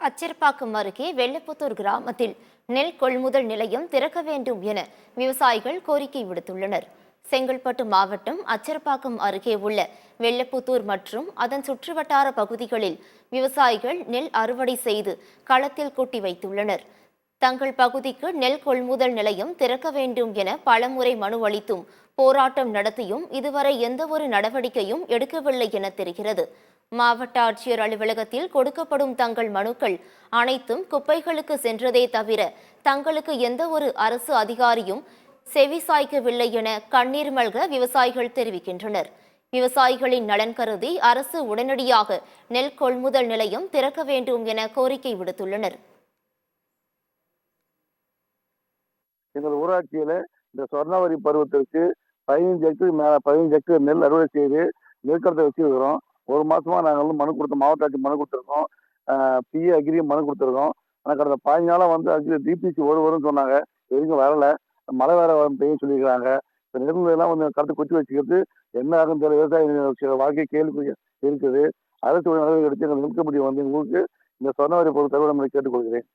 அச்சரப்பாக்கம் அருகே வெள்ளப்புத்தூர் கிராமத்தில் நெல் கொள்முதல் நிலையம் திறக்க வேண்டும் என விவசாயிகள் கோரிக்கை விடுத்துள்ளனர். செங்கல்பட்டு மாவட்டம் அச்சரப்பாக்கம் அருகே உள்ள வெள்ளப்புத்தூர் மற்றும் அதன் சுற்றுவட்டார பகுதிகளில் விவசாயிகள் நெல் அறுவடை செய்து களத்தில் கொட்டி வைத்துள்ளனர். தங்கள் பகுதிக்கு நெல் கொள்முதல் நிலையம் திறக்க வேண்டும் என பலமுறை மனு அளித்தும் போராட்டம் நடத்தியும் இதுவரை எந்தவொரு நடவடிக்கையும் எடுக்கவில்லை என தெரிகிறது. மாவட்ட ஆட்சியர் அலுவலகத்தில் கொடுக்கப்படும் தங்கள் மனுக்கள் அனைத்தும் குப்பைகளுக்கு சென்றதே தவிர தங்களுக்கு எந்த ஒரு அரசு அதிகாரியும் செவி சாய்க்கவில்லை என கண்ணீர் மல்க விவசாயிகள் தெரிவிக்கின்றனர். விவசாயிகளின் நலன் கருதி அரசு உடனடியாக நெல் கொள்முதல் நிலையம் திறக்க வேண்டும் என கோரிக்கை விடுத்துள்ளனர். எங்கள் ஊராட்சியில இந்த சொர்ணவரி பருவத்திற்கு 15 ஹெக்டேர் நெல் அறுவடை செய்து நெற்களத்தை வச்சிருக்கிறோம். ஒரு மாசமா நாங்கள் வந்து மனு கொடுத்தோம். மாவட்ட ஆட்சி மனு கொடுத்துருக்கோம். பிஏ அக்ரி மனு கொடுத்துருக்கோம். ஆனால் கடந்த 15 நாளா வந்து அதுக்கு டிபிசி வரும்னு சொன்னாங்க. எதுவும் வரல. மழை வேற பெய்யும் சொல்லியிருக்கிறாங்க. இந்த நெல் எல்லாம் வந்து களத்தை கொட்டி வச்சுக்கிறது என்ன ஆகும் தெரியல. விவசாய வாழ்க்கை கேள்வி இருக்குது. அரசு நடவடிக்கை எடுத்து எங்கள் நெல் கமிட்டி வந்து எங்களுக்கு இந்த சொர்ணவரி பொருள் தகவல் கேட்டுக்கொள்கிறேன்.